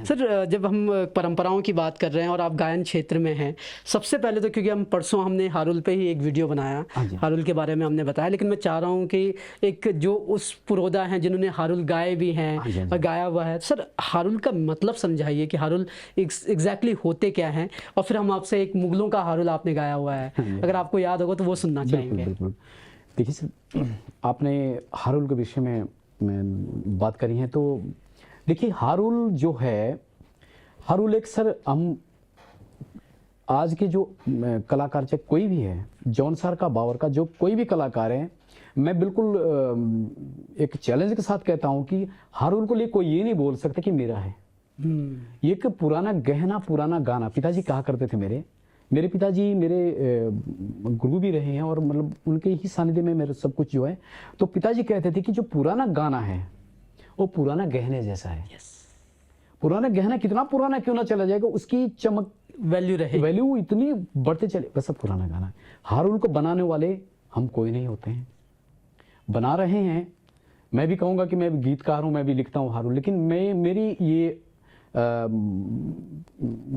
Sir जब हम परंपराओं की बात कर रहे हैं और आप गायन क्षेत्र में हैं, सबसे पहले तो क्योंकि हम परसों हमने हारुल पे ही एक वीडियो बनाया, हारुल के बारे में हमने बताया, लेकिन मैं चाह रहा हूँ कि एक जो उस पुरोधा हैं जिन्होंने हारुल गाए भी हैं और गाया हुआ है, सर हारुल का मतलब समझाइए कि हारुल एग्जैक्टली होते क्या हैं, और फिर हम आपसे एक मुगलों का हारुल आपने गाया हुआ है, अगर आपको याद होगा तो वो सुनना चाहेंगे। बिल्कुल। देखिए सर, आपने हारुल के विषय में बात करी है, तो देखिए हारुल जो है, हारुल एक सर, हम आज के जो कलाकार चाहे कोई भी है, जौनसार का बावर का जो कोई भी कलाकार है, मैं बिल्कुल एक चैलेंज के साथ कहता हूं कि हारुल को लिए कोई ये नहीं बोल सकता कि मेरा है। ये एक पुराना गहना, पुराना गाना। पिताजी कहा करते थे, मेरे पिताजी मेरे गुरु भी रहे हैं, और मतलब उनके ही सानिध्य में मेरे सब कुछ जो है, तो पिताजी कहते थे कि जो पुराना गाना है वो पुराना गहने जैसा है। पुराना गहना कितना पुराना क्यों ना चला जाएगा, उसकी चमक, वैल्यू इतनी बढ़ते चले, वैसा पुराना गाना है। हारुल को बनाने वाले हम कोई नहीं होते हैं, बना रहे हैं। मैं भी कहूँगा कि मैं गीतकार हूँ, मैं भी लिखता हूँ हारुल, लेकिन मेरी ये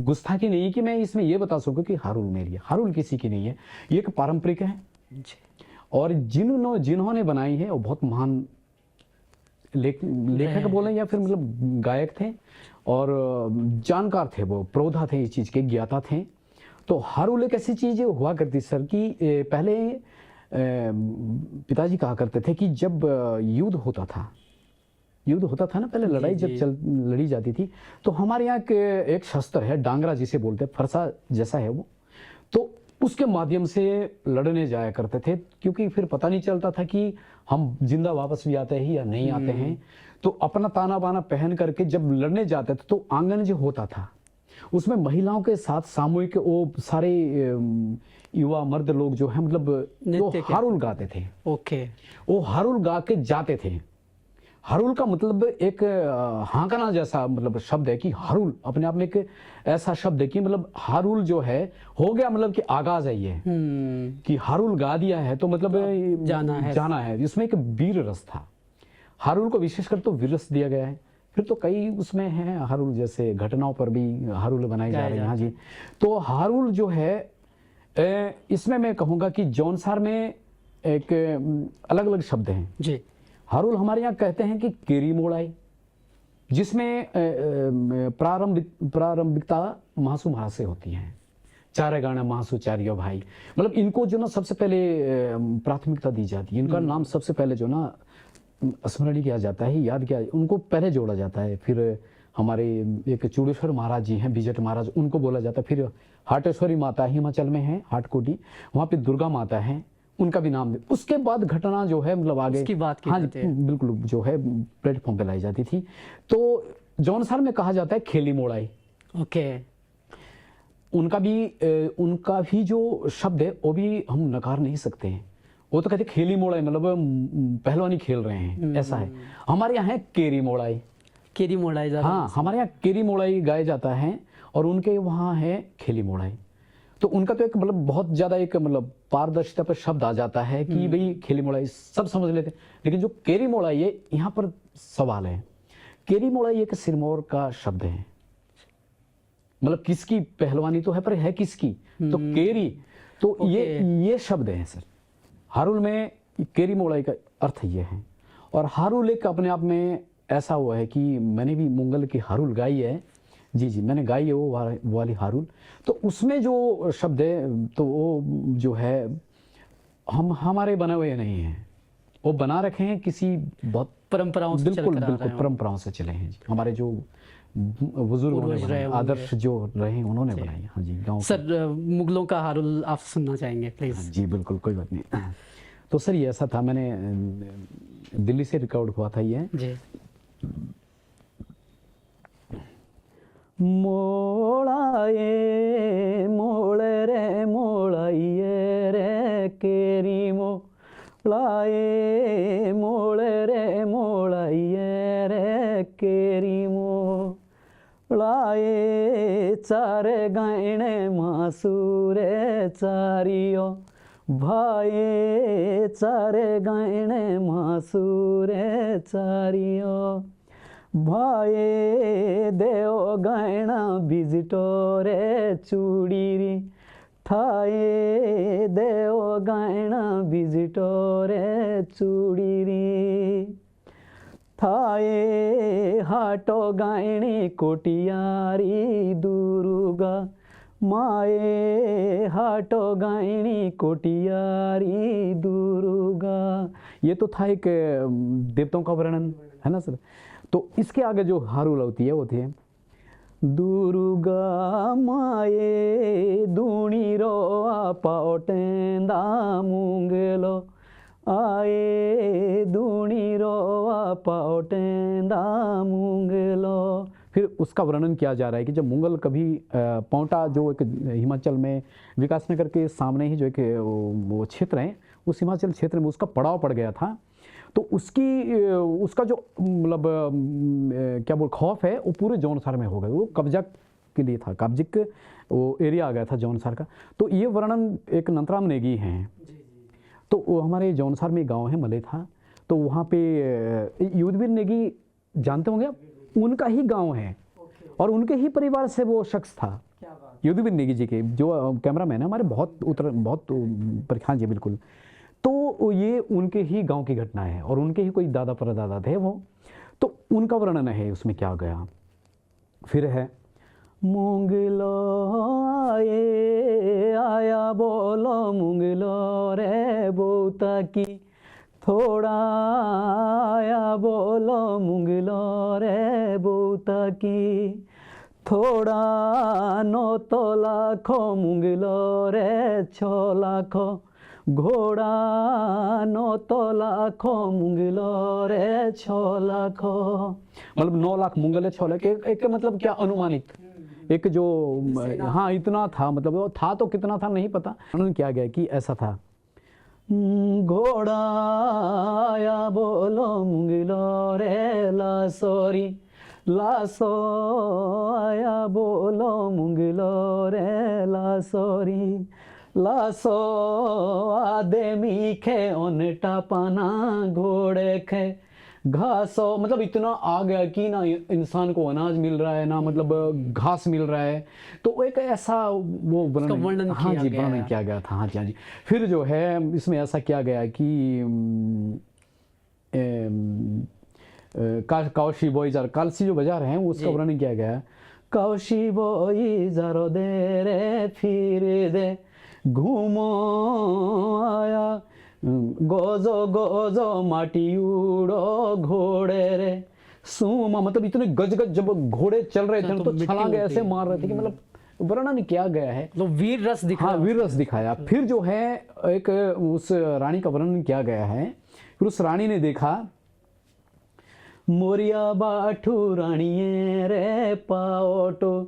गुस्ताखी नहीं है कि मैं इसमें ये बता सकूं कि हारुल मेरी है। हारुल किसी की नहीं है, ये एक पारंपरिक है, और जिन्होंने बनाई है वो बहुत महान लेखक बोले या फिर मतलब गायक थे, और जानकार थे, वो प्रोधा थे, इस चीज के ज्ञाता थे। तो हारुल एक ऐसी चीज हुआ करती सर कि पहले पिताजी कहा करते थे कि जब युद्ध होता था ना, पहले लड़ाई जब लड़ी जाती थी, तो हमारे यहाँ एक शस्त्र है, डांगरा जिसे बोलते हैं, फरसा जैसा है वो, तो उसके माध्यम से लड़ने जाया करते थे, क्योंकि फिर पता नहीं चलता था कि हम जिंदा वापस भी आते हैं या नहीं आते हैं। तो अपना ताना बाना पहन करके जब लड़ने जाते थे, तो आंगन जो होता था उसमें महिलाओं के साथ सामूहिक वो सारे युवा मर्द लोग जो है, मतलब वो हारुल गाते थे। वो हारुल गा के जाते थे। हारुल का मतलब एक हांकना जैसा मतलब शब्द है, कि हारुल अपने आप में एक ऐसा शब्द है कि मतलब हारुल जो है हो गया, मतलब कि आगाज है ये, कि हारुल गा दिया है तो मतलब जाना है। इसमें एक वीर रस था, हारुल को विशेषकर तो वीर रस दिया गया है। फिर तो कई उसमें है हारुल जैसे घटनाओं पर भी हारुल बनाई जा रही है। हाँ जी, तो हारुल जो है इसमें मैं कहूँगा कि जौनसार में एक अलग अलग शब्द हैं जी। हारुल हमारे यहाँ कहते हैं कि केरी मोड़ाई, जिसमें प्रारंभिकता महासु महाराज से होती है। चारे गाना महासु चारियो भाई, मतलब इनको जो ना सबसे पहले प्राथमिकता दी जाती है, इनका नाम सबसे पहले जो ना स्मरण किया जाता है, याद किया, उनको पहले जोड़ा जाता है। फिर हमारे एक चूड़ेश्वर महाराज जी हैं, बिजट महाराज, उनको बोला जाता है। फिर हाटेश्वरी माता हिमाचल में है, हाटकोटी, वहाँ पे दुर्गा माता है, उनका भी नाम। उसके बाद घटना जो है मतलब आगे की बात, हाँ बिल्कुल, जो है प्लेटफॉर्म पे लाई जाती थी। तो जौनसार में कहा जाता है खेली मोड़ाई। उनका भी जो शब्द है वो भी हम नकार नहीं सकते हैं। वो तो कहते खेली मोड़ाई, मतलब पहलवानी खेल रहे हैं, ऐसा है। हमारे यहाँ है केरी मोड़ाई। हाँ, हमारे यहाँ केरी मोड़ाई गाया जाता है, और उनके वहाँ है खेली मोड़ाई। तो उनका तो एक मतलब बहुत ज्यादा एक मतलब पारदर्शिता पर शब्द आ जाता है कि भाई खेली मोड़ाई सब समझ लेते, लेकिन जो केरी मोड़ाई है यहाँ पर सवाल है। केरी मोड़ाई एक सिरमौर का शब्द है, मतलब किसकी पहलवानी तो है, पर है किसकी, तो केरी, तो ये शब्द है सर। हारुल में केरी मोड़ाई का अर्थ ये है। और हारुल एक अपने आप में ऐसा हुआ है कि मैंने भी मुंगल की हारुल गाई है, जी मैंने गाई है वो वाली हारुल। तो उसमें जो शब्द है, तो वो जो है हम हमारे बने हुए नहीं हैं, वो बना रखे हैं किसी बहुत परंपराओं से, बिल्कुल परंपराओं से चले हैं। हमारे जो बुजुर्ग आदर्श जो रहे उन्होंने बनाई। हाँ जी, गाँव। सर मुगलों का हारुल आप सुनना चाहेंगे प्लीज? हाँ जी बिल्कुल, कोई बात नहीं। तो सर ये ऐसा था, मैंने दिल्ली से रिकॉर्ड हुआ था ये जी। मोड़ाए मोड़ रे मोड़ाइए रे केरी मोड़ाए मोड़ रे मोड़ाइए रे केरी मोड़ाए चारे गायने मासूरे चारियो भाई चारे गायने मासूरे चारियो भाए देव गहना बिजटोरे चूड़ीरी थाए देव गहना बिजटोरे चूड़ीरी थाए हाटो गायणी कोटियारी दुर्गा माए हाटो गायणी कोटियारी दुर्गा। ये तो था एक देवताओं का वर्णन है ना सर। तो इसके आगे जो हारुल होती है वो थी दुर्गा माए दूणी रो पाटेंदा मुंगलो आए दूणी रो पाटेंदा मुंगलो। फिर उसका वर्णन किया जा रहा है कि जब मुगल कभी पौंटा जो एक हिमाचल में विकास नगर के सामने ही जो एक वो क्षेत्र है उस हिमाचल क्षेत्र में उसका पड़ाव पड़ गया था, तो उसका जो मतलब क्या बोल खौफ है वो पूरे जौनसार में हो गया। वो कब्जा के लिए था, कब्जिक वो एरिया आ गया था जौनसार का। तो ये वर्णन एक नंतराम नेगी हैं। तो वो हमारे जौनसार में गांव है मले था, तो वहाँ पे युद्धवीर नेगी जानते होंगे आप, उनका ही गांव है और उनके ही परिवार से वो शख्स था युद्धवीर नेगी जी के जो कैमरामैन है हमारे बहुत हाँ जी बिल्कुल। तो ये उनके ही गांव की घटना है और उनके ही कोई दादा परदादा थे वो, तो उनका वर्णन है उसमें क्या गया। फिर है मुंगलो आए आया बोलो मुंगलो रे बोता की थोड़ा आया बोलो मुंगलो रे बोता की थोड़ा नो तो लाखो मुंगलो रे 6 लाखो घोड़ा नो तो लाखो मुंगलो रे 6 लाखो। मतलब 9 लाख मुंगल 6 लाख एक मतलब क्या अनुमानित एक जो हाँ इतना था, मतलब वो था तो कितना था नहीं पता। उन्होंने क्या गया कि ऐसा था घोड़ा आया बोलो मुंगलो रे लासोरी लासो आया बोलो मुंगलो रे लासोरी लासो आदे मीखे ओनटा पाना घोड़े खे घासो। मतलब इतना आ गया कि ना इंसान को अनाज मिल रहा है ना मतलब घास मिल रहा है। तो एक ऐसा वो वर्णन हाँ जी वर्णन किया गया था। हाँ जी हाँ जी। फिर जो है इसमें ऐसा किया गया कि काउशी बोईजार कालसी जो बाजार है उसका वर्णन किया गया। काउशी बोईजारो दे रे फिर दे घूमो आया गोजो गोजो माटी उड़ो घोड़े रे सूमा। मतलब इतने गज गज जब घोड़े चल रहे थे तो छलांगे ऐसे मार रहे थे कि मतलब वर्णन किया गया है। तो वीर रस दिखाया। हाँ वीर रस दिखाया। फिर जो है एक उस रानी का वर्णन किया गया है। फिर उस रानी ने देखा मोरिया बाठू रानिये रे पाओटो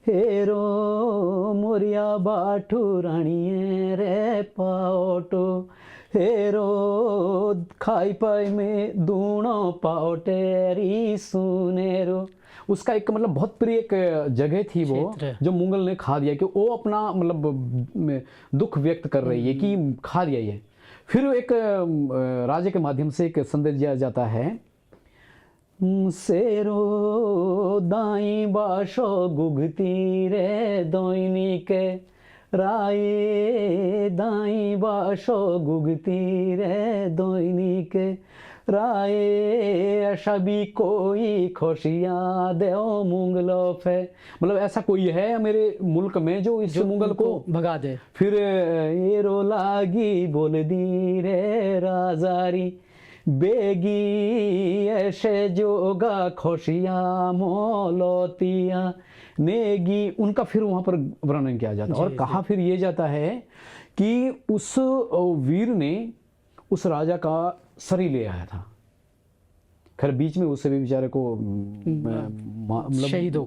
हेरो मोरिया बाठू रानिये रे पाओटो हेरो खाई पाई में दूणो पाओटेरी सुनेरो। उसका एक मतलब बहुत प्रिय एक जगह थी वो जो मुगल ने खा दिया कि वो अपना मतलब दुख व्यक्त कर रही है कि खा दिया ये। फिर एक राजा के माध्यम से एक संदेश दिया जाता है सेरो दाई बाशो गुगती रे दोइनी के राये दाई बाशो गुगती रे दोइनी के राये शबी कोई खुशियाँ दो मुंगलो फे। मतलब ऐसा कोई है मेरे मुल्क में जो इस मुंगल को भगा दे। फिर ये रो लागी बोल दी रे राजारी बेगी ऐसे जोगा खुशियाँ मोलोतिया नेगी। उनका फिर वहाँ पर वर्णन किया जाता है और कहा फिर ये जाता है कि उस वीर ने उस राजा का शरीर ले आया था। खैर बीच में उससे भी बेचारे को मतलब शहीद हो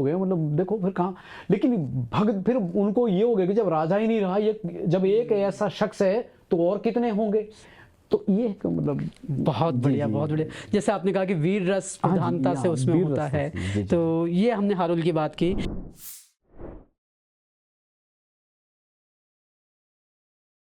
गए। मतलब देखो फिर कहाँ, लेकिन भगत फिर उनको ये हो गया कि जब राजा ही नहीं रहा, ये जब एक ऐसा शख्स है तो और कितने होंगे। तो ये मतलब बहुत बढ़िया बहुत बढ़िया। जैसे आपने कहा कि वीर रस प्रधानता से उसमें होता है, तो ये हमने हारुल की बात की।